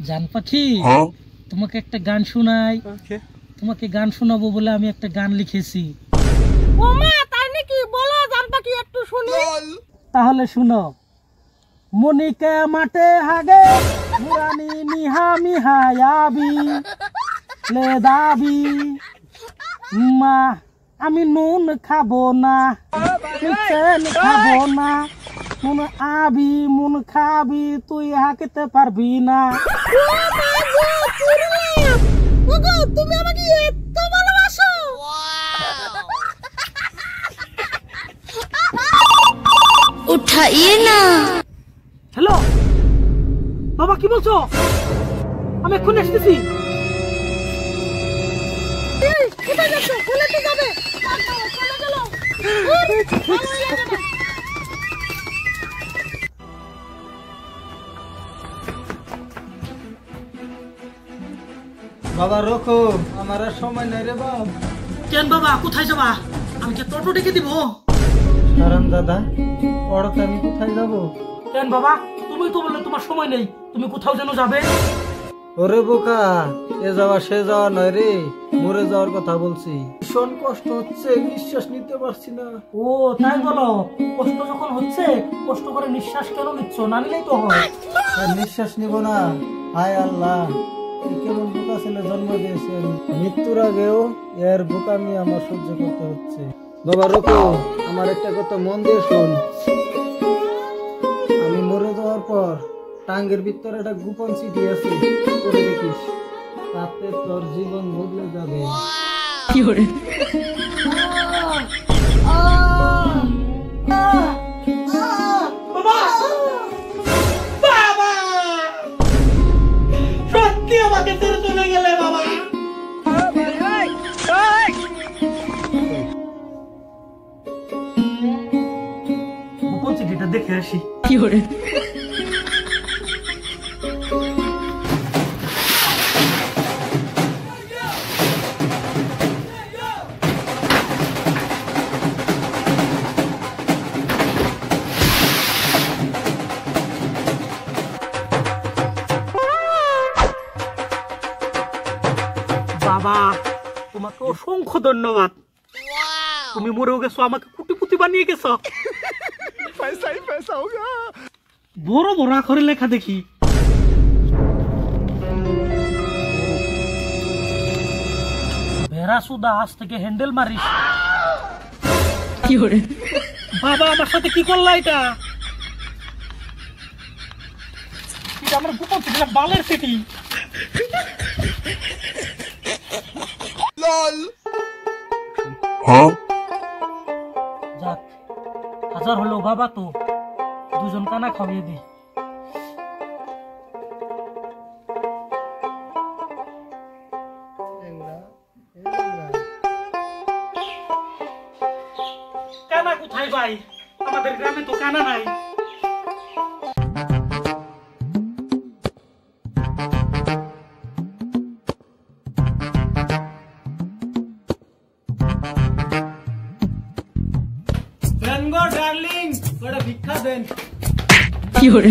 জান পাখি, তোমাকে একটা গান শোনাই। তোমাকে গান শোনাবো বলে আমি একটা গান লিখেছি। ও মা, তাই নাকি? বলো জান পাখি, একটু শুনি। তাহলে শুনো। মনিকে মাঠে হাগে মুরানি মিহা মিহায়াবি লে দাবি মা, আমি নুন খাবো না, চিকেন খাবো না, নুন আবি মুন খাবি, তুই হাঁকতে পারবি না। তুমি আমাকে এত ভালোবাসো? উঠাইয়ে না। হ্যালো বাবা, কি বলছো? আমি এক্ষুনি আসতেছি। কোথায় যাচ্ছ? বলে তো যাবে। চলো চলো। বাবা রোকো, আমার আর সময় নাই রে বাপ। কেন বাবা, কোথায় যাবা? আমি কি টোটো ডেকে দিব? কারণ দাদা, পড়তে আমি কোথায় যাবো? কেন বাবা, তুমি তো বললে তোমার সময় নেই, তুমি কোথাও যেন যাবে। ওরে বোকা, এ যাওয়া সে যাওয়া নয় রে, মরে যাওয়ার কথা বলছি। ভীষণ কষ্ট হচ্ছে, নিঃশ্বাস নিতে পারছি না। ও তাই বলো? কষ্ট যখন হচ্ছে, কষ্ট করে নিঃশ্বাস কেন নিচ্ছ? না নিলেই তো হয়। আর নিঃশ্বাস নিব না? হায় আল্লাহ, এই কেমন বোকা ছেলে জন্ম দিয়েছেন। মৃত্যুর আগেও এর বোকামি আমার সহ্য করতে হচ্ছে। বাবা রোকো, আমার একটা কথা মন দিয়ে শোন। আমি মরে যাওয়ার পর টাঙ্গের ভিতরে একটা গোপন চিঠি আছে, পড়ে দেখিস, তাতে তোর জীবন বদলে যাবে। কি করে? সত্যি আমাকে ছেড়ে চলে গেলে বাবা। গোপন চিঠিটা দেখে আসি। কি করে? বাবা, তোমাকে অসংখ্য ধন্যবাদ। তুমি মরেও গেছো, আমাকে কুটিপুতি বানিয়ে গেছো। বড় বড় আখরে লেখা দেখি। ভেড়া সুদা, আজ থেকে হ্যান্ডেল মারিস। কি করে? বাবা, আমার সাথে কি করলা? এটা আমার গোপন চিঠি, বালের চিঠি। যাক, হাজার হলো বাবা, তো দুজন কানা খাওয়িয়ে দিই। কানা কোথায় ভাই? আমাদের গ্রামে তো কানা নাই। ডার্লিং, ওটা ভিক্ষা দেন। কি করে?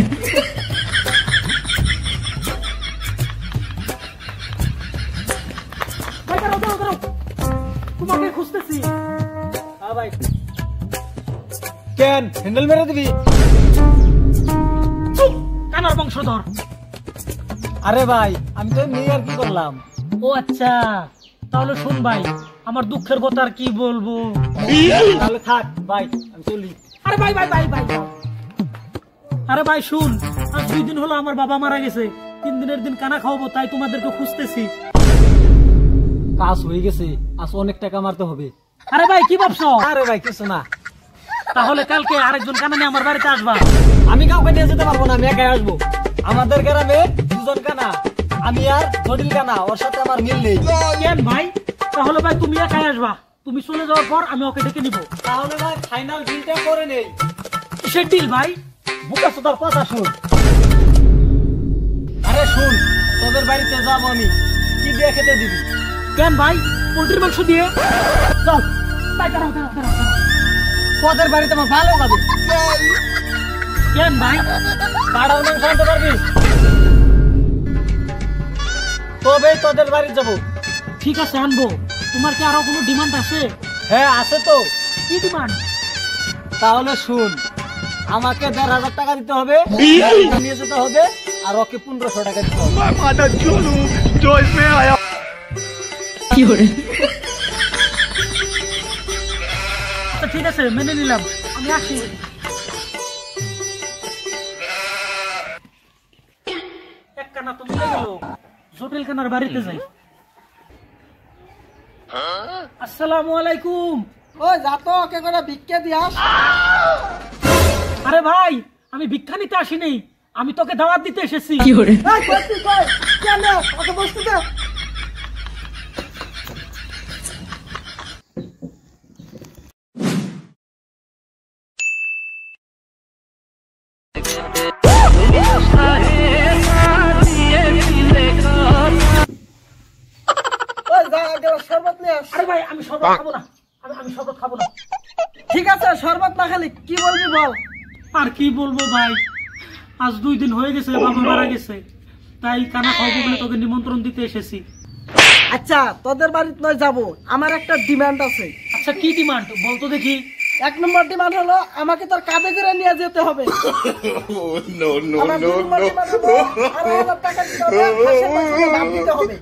তোমাকে খুঁজতেছি। হ্যাঁ ভাই। কেন হ্যান্ডেল মেরে দিবি? কানার বংশধর। আরে ভাই, আমি তো এমনি আর কি করলাম। ও আচ্ছা, তাহলে শুন ভাই, আমার দুঃখের কথা আর কি বলবো। তাহলে থাক ভাই, আমি চলি। আরে ভাই ভাই ভাই ভাই, আরে ভাই শুন, আজ 2 দিন হলো আমার বাবা মারা গেছে। 3 দিনের দিন কানা খাওয়াবো, তাই তোমাদেরকে খুঁজতেছি। কাজ হয়ে গেছে, আজ অনেক টাকা মারতে হবে। আরে ভাই কি ভাবছো? আরে ভাই কিছু না। তাহলে কালকে আরেকজন কানা নিয়ে আমার বাড়িতে আসবা। আমি কাউকে নিয়ে যেতে পারবো না, আমি একাই আসবো। আমাদের গ্রামে 2জন কানা, আমি আর জটিল কানা, ওর সাথে আমার মিল নেই। কেন ভাই? তাহলে ভাই তুমি একাই আসবা। তুমি চলে যাওয়ার পর আমি ওকে ডেকে নিব। তাহলে ভাই ফাইনাল ডিলটা করে নেই। কিসের ডিল ভাই? বুকা সুতার কথা শুন। আরে শুন, তোদের বাড়িতে যাবো আমি, কি দিয়ে খেতে দিবি? কেন ভাই? পোল্ট্রির মাংস দিয়ে। চল ভাই, দাঁড়াও দাঁড়াও দাঁড়াও। তোদের বাড়িতে আমার ভালো হবে। কেন ভাই? পাড়ার মাংস আনতে পারবি? তবেই তোদের বাড়ি যাব। ঠিক আছে আনবো। তোমার কি আরো কোনো ডিমান্ড আছে? হ্যাঁ আছে তো। কি ডিমান্ড? তাহলে শুন, আমাকে ১,৫০০ টাকা দিতে হবে, নিয়ে যেতে হবে, আর ওকে ১৫০০ টাকা দিতে হবে। আচ্ছা ঠিক আছে, মেনে নিলাম। আমি আসি। এক কানা তো মিলে গেল, জটিল কানার বাড়িতে যাই। আসসালামু আলাইকুম। ওই যা তো, ওকে করে ভিক্ষা দিয়াস। আরে ভাই, আমি ভিক্ষা নিতে আসিনি, আমি তোকে দাওয়াত দিতে এসেছি। শরবত নিয়ে আস। আরে ভাই, আমি শরবত খাবো না, আমি শরবত খাবো না। ঠিক আছে, শরবত না খালি কি বলবি বল। আর কি বলবো ভাই, আজ 2 দিন হয়ে গেছে বাবা মারা গেছে, তাই কানা খাওয়াবো বলে তোকে নিমন্ত্রণ দিতে এসেছি। আচ্ছা তোদের বাড়িতে নয় যাবো, আমার একটা ডিমান্ড আছে। আচ্ছা কি ডিমান্ড বলতো দেখি। 1 নম্বর ডিমান্ড হলো আমাকে তোর কাঁধে করে নিয়ে যেতে হবে। আমার 2 নম্বর ডিমান্ড হলো 2,500 টাকা দিতে হবে, হাঁসের মাংসের দাম দিতে হবে।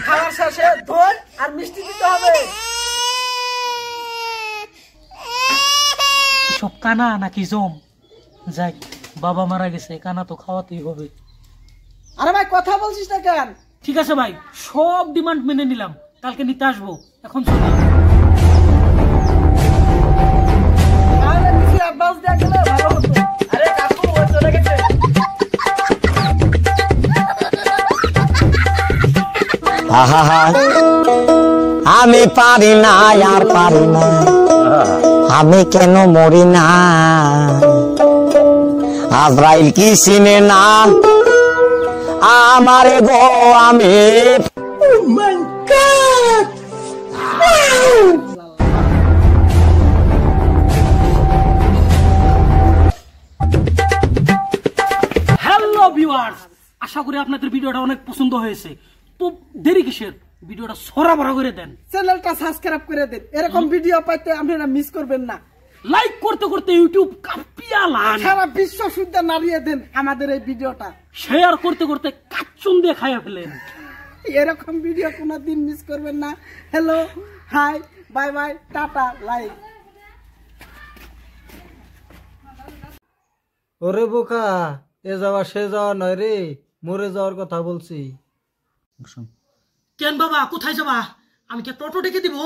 খাওয়ার শেষে দই আর মিষ্টি দিতে হবে। সব কানা নাকি জম? যাই, বাবা মারা গেছে, কানা তো খাওয়াতেই হবে। আরে ভাই কথা বলছিস না কেন? ঠিক আছে ভাই, সব ডিমান্ড মেনে নিলাম, কালকে নিতে আসবো। এখন চলি। তাহলে কিছু অ্যাডভান্স দেয়া গেলে ভালো হতো। আরে কাকু ওই চলে গেছে। আহা, আমি পারি না আর পারি না, আমি কেন মরি না, আজরাইল কি চিনে না আমারে গো, আমি হ্যালো ভিউয়ার্স, আশা করি আপনাদের ভিডিওটা অনেক পছন্দ হয়েছে। তো দেরি কিসের, ভিডিওটা সরাবরা করে দেন, চ্যানেলটা সাবস্ক্রাইব করে দেন, এরকম ভিডিও পাইতে আপনারা মিস করবেন না। লাইক করতে করতে ইউটিউব কাঁপিয়া লান, সারা বিশ্ব শুদ্ধা নাড়িয়ে দেন আমাদের এই ভিডিওটা, শেয়ার করতে করতে কাচ্চুন দিয়ে খাইয়া ফেলেন। এরকম ভিডিও কোনোদিন মিস করবেন না। Hello, hi, bye bye, tata, like. ওরে বোকা, এ যাওয়া সে যাওয়া নয় রে, মরে যাওয়ার কথা বলছি। কেন বাবা, কোথায় যাবা? আমি কি টোটো ডেকে দিব?